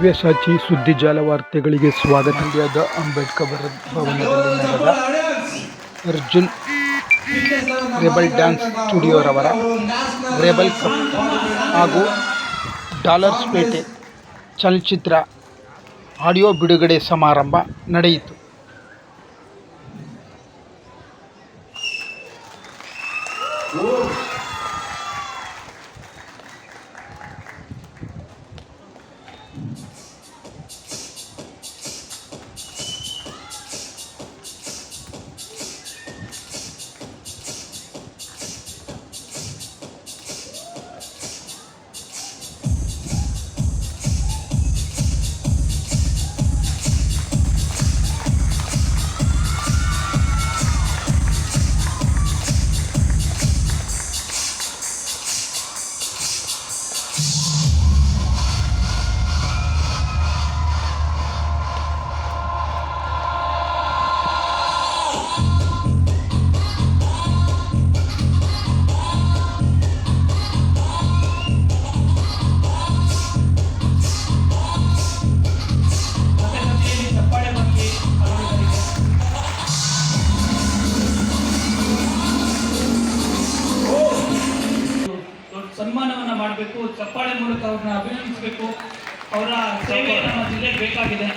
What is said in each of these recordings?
ಸವ್ಯಸಾಚಿ ಸುದ್ದಿ ಜಾಲ ವಾರ್ತೆಗಳಿಗೆ ಸ್ವಾಗತ. ಇಂಡಿಯಾದ ಅಂಬೇಡ್ಕರ್ ಭವನದಲ್ಲಿ ನಡೆದ ಅರ್ಜುನ್ ರೆಬಲ್ ಡ್ಯಾನ್ಸ್ ಸ್ಟುಡಿಯೋರವರ ರೆಬಲ್ ಕಪ್ ಹಾಗೂ ಡಾಲರ್ಸ್ಪೇಟೆ ಚಲನಚಿತ್ರ ಆಡಿಯೋ ಬಿಡುಗಡೆ ಸಮಾರಂಭ ನಡೆಯಿತು. ಸನ್ಮಾನವನ್ನ ಮಾಡಬೇಕು, ಚಪ್ಪಾಳೆ ಮೂಲಕ ಅವ್ರನ್ನ ಅಭಿನಂದಿಸಬೇಕು. ಅವರ ಸೇವೆ ನಮ್ಮ ಜಿಲ್ಲೆಗೆ ಬೇಕಾಗಿದೆ.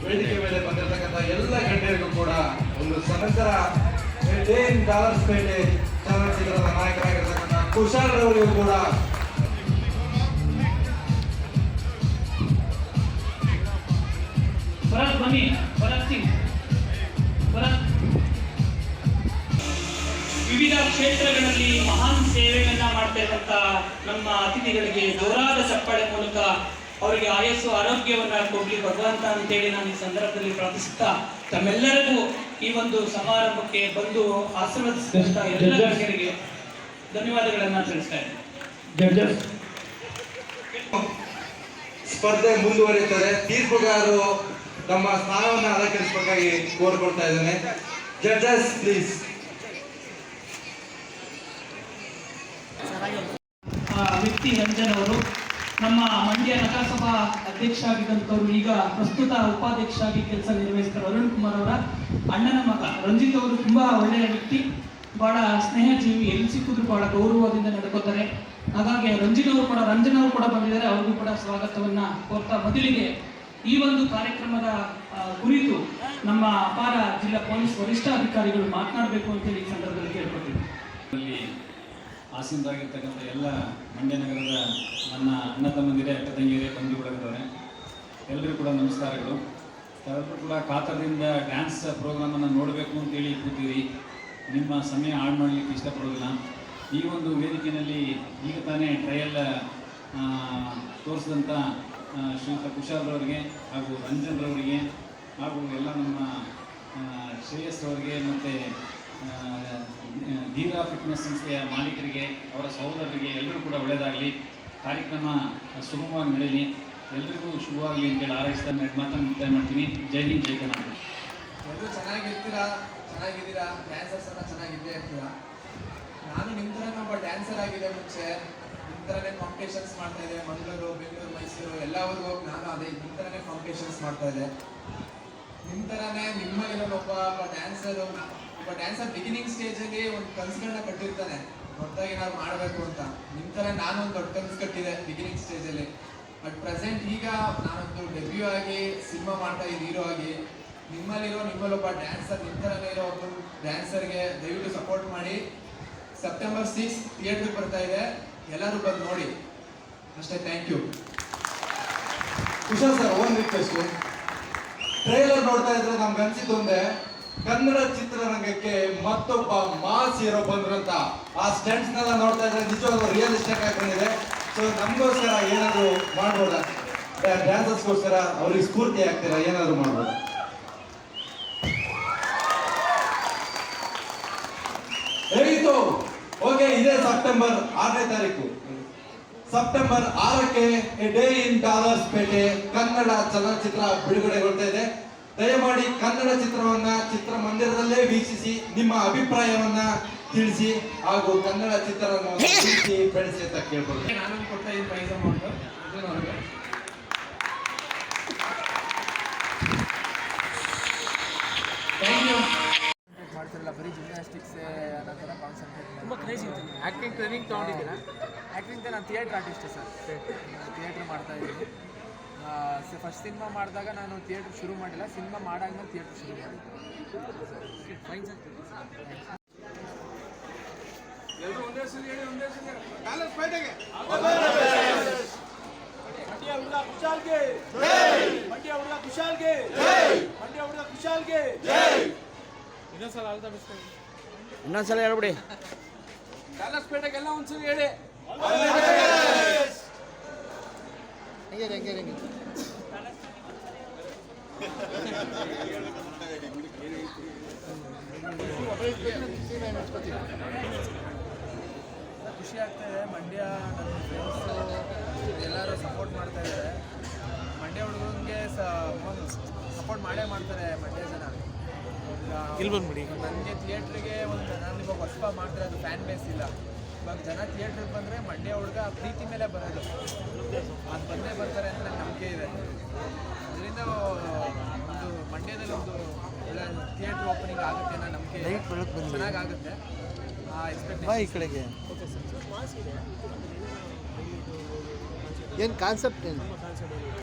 ವೇದಿಕೆ ಮೇಲೆ ಬಂದಿರತಕ್ಕಂಥ ಎಲ್ಲ ಗಣ್ಯರಿಗೂ ಕೂಡ ಒಂದು ಸನಂತರ ಡಾಲರ್ಸ್ಪೇಟೆ ಚಲನಚಿತ್ರದ ನಾಯಕರಾಗಿರ್ತಕ್ಕಂಥ ಕುಶಾಲ್ ರವರಿಗೂ ಕೂಡ ವಿವಿಧ ಕ್ಷೇತ್ರಗಳಲ್ಲಿ ಮಹಾನ್ ಸೇವೆಯನ್ನ ಮಾಡ್ತಾ ಇರುವಂತ ನಮ್ಮ ಅತಿಥಿಗಳಿಗೆ ಜೋರಾದ ಚಪ್ಪಾಳೆ ಮೂಲಕ ಅವರಿಗೆ ಆಯಸ್ಸು ಆರೋಗ್ಯವನ್ನ ಕೊಡ್ಲಿ ಭಗವಂತ ಅಂತೇಳಿ ನಾನು ಈ ಸಂದರ್ಭದಲ್ಲಿ ಪ್ರಾರ್ಥಿಸುತ್ತಾ ತಮ್ಮೆಲ್ಲರಿಗೂ ಈ ಒಂದು ಸಮಾರಂಭಕ್ಕೆ ಬಂದು ಆಶೀರ್ವದಿಸಿದಂತ ಎಲ್ಲ ಗಣ್ಯರಿಗೆ ಧನ್ಯವಾದಗಳನ್ನ ತಿಳಿಸ್ತಾ ಇದ್ದೇನೆ. ಸ್ಪರ್ಧೆ ಮುಂದುವರಿಯುತ್ತದೆ. ತೀರ್ಪುಗಾರರು ತಮ್ಮ ಸ್ಥಾನವನ್ನು ಅಲಂಕರಿಸಬೇಕಾಗಿ ಕೋರ್ಕೊಳ್ತಾ ಇದ್ದೇನೆ. Judges please. ವ್ಯಕ್ತಿ ರಂಜನ್ ಅವರು ನಮ್ಮ ಮಂಡ್ಯ ನಗರಸಭಾ ಅಧ್ಯಕ್ಷ ಆಗಿದ್ದಂಥವ್ರು, ಈಗ ಪ್ರಸ್ತುತ ಉಪಾಧ್ಯಕ್ಷ ಆಗಿ ಕೆಲಸ ನಿರ್ವಹಿಸ್ತಾರೆ. ಅರುಣ್ ಕುಮಾರ್ ಅವರ ಅಣ್ಣನ ಮಗ ರಂಜಿತ್ ಅವರು ತುಂಬಾ ಒಳ್ಳೆಯ ವ್ಯಕ್ತಿ, ಬಹಳ ಸ್ನೇಹಜೀವಿ, ಎಲ್ಲಿ ಸಿಕ್ಕಿದ್ರು ಬಹಳ ಗೌರವದಿಂದ ನಡ್ಕೋತಾರೆ. ಹಾಗಾಗಿ ರಂಜನ್ ಅವರು ಕೂಡ ಬಂದಿದ್ದಾರೆ. ಅವ್ರಿಗೂ ಕೂಡ ಸ್ವಾಗತವನ್ನ ಕೋರ್ತಾ ಮೊದಲಿಗೆ ಈ ಒಂದು ಕಾರ್ಯಕ್ರಮದ ಕುರಿತು ನಮ್ಮ ಅಪಾರ ಜಿಲ್ಲಾ ಪೊಲೀಸ್ ವರಿಷ್ಠಾಧಿಕಾರಿಗಳು ಮಾತನಾಡಬೇಕು ಅಂತೇಳಿ ಈ ಸಂದರ್ಭದಲ್ಲಿ ಕೇಳ್ಕೊತೀವಿ. ಆಸೀನರಾಗಿರ್ತಕ್ಕಂಥ ಎಲ್ಲ ಮಂಡ್ಯ ನಗರದ ನನ್ನ ಅಣ್ಣ ತಮ್ಮಂದಿರೇ, ಅಕ್ಕ ತಂಗಿಯರೇ, ಬಂಧುಗಳಿದ್ದಾರೆ, ಎಲ್ಲರಿಗೂ ಕೂಡ ನಮಸ್ಕಾರಗಳು. ಎಲ್ಲರೂ ಕೂಡ ಕಾತರದಿಂದ ಡ್ಯಾನ್ಸ್ ಪ್ರೋಗ್ರಾಮನ್ನು ನೋಡಬೇಕು ಅಂತೇಳಿ ಕೂತೀರಿ. ನಿಮ್ಮ ಸಮಯ ಹಾಳು ಮಾಡಲಿಕ್ಕೆ ಇಷ್ಟಪಡೋದಿಲ್ಲ. ಈ ಒಂದು ವೇದಿಕೆಯಲ್ಲಿ ಈಗ ತಾನೇ ಟ್ರಯಲ್ ತೋರಿಸಿದಂಥ ಶ್ರೀಯುತ ಕುಶಾಲ್ರವರಿಗೆ ಹಾಗೂ ರಂಜನ್ರವರಿಗೆ ಹಾಗೂ ಎಲ್ಲ ನಮ್ಮ ಶ್ರೇಯಸ್ ಅವರಿಗೆ ಮತ್ತು ಧೀರಾ ಫಿಟ್ನೆಸ್ ಸಂಸ್ಥೆಯ ಮಾಲೀಕರಿಗೆ, ಅವರ ಸಹೋದರರಿಗೆ ಎಲ್ಲರೂ ಕೂಡ ಒಳ್ಳೆಯದಾಗಲಿ, ಕಾರ್ಯಕ್ರಮ ಸುಗಮವಾಗಿ ನಡೆಯಲಿ, ಎಲ್ಲರಿಗೂ ಶುಭವಾಗಲಿ ಅಂತೇಳಿ ಹಾರೈಸ್ತಾ ಮಾತನ್ನು ಮುಕ್ತಾಯ ಮಾಡ್ತೀನಿ. ಜೈ ಹಿಂದ್, ಜೈ ಕರ್ನಾಟಕ. ಎಲ್ಲರೂ ಚೆನ್ನಾಗಿದ್ದೀರಾ, ಡ್ಯಾನ್ಸರ್ಸ್ ಎಲ್ಲ ಚೆನ್ನಾಗಿದ್ದೇ ಇರ್ತೀರಾ. ನಾನು ನಿಮ್ಮ ಥರನೇ ಒಬ್ಬ ಡ್ಯಾನ್ಸರ್ ಆಗಿದೆ. ಮುಂಚೆ ನಿಮ್ಮ ಥರನೇ ಕಾಂಪಿಟೇಷನ್ಸ್ ಮಾಡ್ತಾ ಇದ್ದೆ. ಮಂಗಳೂರು, ಬೆಂಗಳೂರು, ಮೈಸೂರು ಎಲ್ಲ ಊರಿಗೂ ಹೋಗಿ ನಾನು ಅದೇ ನಿಮ್ಮ ಥರನೇ ಕಾಂಪಿಟೇಷನ್ಸ್ ಮಾಡ್ತಾ ಇದ್ದೆ. ನಿಮ್ಮ ಥರನೇ ನಿಮ್ಮಲ್ಲಿರೋ ಒಬ್ಬ ಡ್ಯಾನ್ಸರ್ ಬಿಗಿನಿಂಗ್ ಸ್ಟೇಜಲ್ಲಿ ಒಂದು ಕನಸುಗಳನ್ನ ಕಟ್ಟಿರ್ತಾನೆ, ದೊಡ್ಡದಾಗಿ ಏನಾದ್ರು ಮಾಡಬೇಕು ಅಂತ. ನಿಮ್ಮ ಥರ ನಾನೊಂದು ದೊಡ್ಡ ಕನಸು ಕಟ್ಟಿದೆ ಬಿಗಿನಿಂಗ್ ಸ್ಟೇಜಲ್ಲಿ. ಬಟ್ ಪ್ರೆಸೆಂಟ್ ಈಗ ನಾನೊಂದು ಡೆಬ್ಯೂ ಆಗಿ ಸಿನಿಮಾ ಮಾಡ್ತಾ ಇದ್ದೀನಿ ಹೀರೋ ಆಗಿ. ನಿಮ್ಮಲ್ಲೊಬ್ಬ ಡ್ಯಾನ್ಸರ್, ನಿಮ್ಮ ಥರನೇ ಇರೋ ಒಬ್ಬ ಡ್ಯಾನ್ಸರ್ಗೆ ದಯವಿಟ್ಟು ಸಪೋರ್ಟ್ ಮಾಡಿ. ಸೆಪ್ಟೆಂಬರ್ 6 ಥಿಯೇಟ್ರಿಗೆ ಬರ್ತಾ ಇದೆ, ಎಲ್ಲರೂ ಬಂದು ನೋಡಿ ಅಷ್ಟೇ. Thank you. ಕುಶಾಲ್ ಸರ್, ಒಂದು ರಿಕ್ವೆಸ್ಟು. ಟ್ರೈಲರ್ ನೋಡ್ತಾ ಇದ್ರೆ ನಮ್ಗೆ ಅನ್ಸಿದ್ದು ಒಂದೇ, ಕನ್ನಡ ಚಿತ್ರರಂಗಕ್ಕೆ ಮತ್ತೊಬ್ಬ ಮಾಸ್ ಹೀರೋ ಬಂದ್ರಂತ. ಆ ಸ್ಟಂಟ್ಸ್ನೆಲ್ಲ ನೋಡ್ತಾ ಇದ್ರೆ ನಿಜವಾಗ್ಲೂ ರಿಯಲಿಸ್ಟಿಕ್ ಆಗಿ ಬಂದಿದೆ. ಸೊ ನಮಗೋಸ್ಕರ ಏನಾದರೂ ಮಾಡ್ಬೋದಾ? ಡ್ಯಾನ್ಸರ್ಸ್ಗೋಸ್ಕರ ಅವ್ರಿಗೆ ಸ್ಫೂರ್ತಿ ಆಗ್ತೀರಾ? ಏನಾದರೂ ಮಾಡ್ಬೋದಾ? ಹೇಗಿತ್ತು? ಓಕೆ, ಇದೇ ಸೆಪ್ಟೆಂಬರ್ 6ನೇ ತಾರೀಕು, ಸೆಪ್ಟೆಂಬರ್ 6ಕ್ಕೆ ಎ ಡೇ ಇನ್ ಡಾಲರ್ಸ್ಪೇಟೆ ಕನ್ನಡ ಚಲನಚಿತ್ರ ಬಿಡುಗಡೆಗೊಳ್ತಾ ಇದೆ. ದಯಮಾಡಿ ಕನ್ನಡ ಚಿತ್ರವನ್ನ ಚಿತ್ರಮಂದಿರದಲ್ಲೇ ವೀಕ್ಷಿಸಿ ನಿಮ್ಮ ಅಭಿಪ್ರಾಯವನ್ನ ತಿಳಿಸಿ ಹಾಗೂ ಕನ್ನಡ ಚಿತ್ರರಂಗವನ್ನು ತಿಳಿಸಿ ಬೆಳೆಸಿ ಅಂತ ಕೇಳ್ಕೊಳ್ತೀನಿ. ನಾನು ಕೊಟ್ಟ ಈ ಪ್ರೈಸ್ ಅಮೌಂಟ್ ಅವ್ರಿಗೆ ಥ್ಯಾಂಕ್ ಯು. ಮಾಡ್ತಿರಲ್ಲ ಬರೀ ಜಿಮ್ನಾಸ್ಟಿಕ್ಸ್ ಅನ್ನೋ ಥರ ಕಾನ್ಸಂಟ್ರೇಟ್ ತುಂಬ ಕ್ರೇಜಿ ಇತ್ತು. ಆ್ಯಕ್ಟಿಂಗ್ ಟ್ರೈನಿಂಗ್ ತೊಗೊಂಡಿದ್ದೀರಾ? ಆ್ಯಕ್ಟಿಂಗ್ ನಾನು ಥಿಯೇಟ್ರ್ ಆರ್ಟಿಸ್ಟ್ ಸರ್, ಥಿಯೇಟ್ರ್ ಮಾಡ್ತಾ ಇದ್ದೀನಿ. ಫಸ್ಟ್ ಸಿನಿಮಾ ಮಾಡಿದಾಗ ನಾನು ಥಿಯೇಟ್ರ್ ಶುರು ಮಾಡಿಲ್ಲ, ಸಿನಿಮಾ ಮಾಡಾದ್ಮೇಲೆ ಥಿಯೇಟ್ರ್ ಶುರು ಮಾಡಿದೆ. Fine sir. ಎಲ್ಲರೂ ಒಂದೇ ಸಲ ಹೇಳಿ, ಒಂದೇ ಸಲ ಬ್ಯಾಲೆನ್ಸ್ ಫೈಟಿಗೆ ಮಂಡ್ಯ ಹುಡುಗ ಕುಶಾಲ್ಗೆ ಮಂಡ್ಯ ಹುಡುಗ ಕುಶಾಲ್ಗೆ ಮಂಡ್ಯ ಹುಡುಗ ಕುಶಾಲ್ಗೆ ಇನ್ನೊಂದ್ಸಲ ಆಲ್ ದ ಬೆಸ್ಟ್. ಇನ್ನೊಂದ್ಸಲ ಹೇಳ್ಬಿಡಿ. ಕಾಲಸ್ಪೇಟೆಗೆಲ್ಲ ಒಂದ್ಸಲ ಹೇಳಿ. ಖುಷಿ ಆಗ್ತಾಯಿದೆ. ಮಂಡ್ಯ ನನ್ನ ಫ್ರೆಂಡ್ಸು ಎಲ್ಲರೂ ಸಪೋರ್ಟ್ ಮಾಡ್ತಾ ಇದ್ದಾರೆ. ಮಂಡ್ಯ ಹುಡುಗನಿಗೆ ಸಪೋರ್ಟ್ ಮಾಡೇ ಮಾಡ್ತಾರೆ ಮಂಡ್ಯ ಜನ. ಇಲ್ಲಿ ಬಂದ್ಬಿಡಿ. ನನಗೆ ಥಿಯೇಟ್ರಿಗೆ ಒಂದು ನಾನು ಇವಾಗ ಹೊಸಬ ಮಾಡ್ತಾರೆ, ಅದು ಫ್ಯಾನ್ ಬೇಸ್ ಇಲ್ಲ. ಇವಾಗ ಜನ ಥಿಯೇಟ್ರಿಗೆ ಬಂದರೆ ಮಂಡ್ಯ ಹುಡುಗ ಪ್ರೀತಿ ಮೇಲೆ ಬರೋದು, ಅದು ಬಂದೇ ಬರ್ತಾರೆ ಅಂತ ನನ್ನ ನಂಬಿಕೆ ಇದೆ. ಅದರಿಂದ ಒಂದು ಮಂಡ್ಯದಲ್ಲಿ ಒಂದು ಒಳ್ಳೆ ಥಿಯೇಟ್ರ್ ಓಪನಿಂಗ್ ಆಗುತ್ತೆ ಅನ್ನೋ ನಂಬಿಕೆ ಚೆನ್ನಾಗಾಗುತ್ತೆ. ಈ ಕಡೆಗೆ ಏನು ಕಾನ್ಸೆಪ್ಟ್ ಏನು?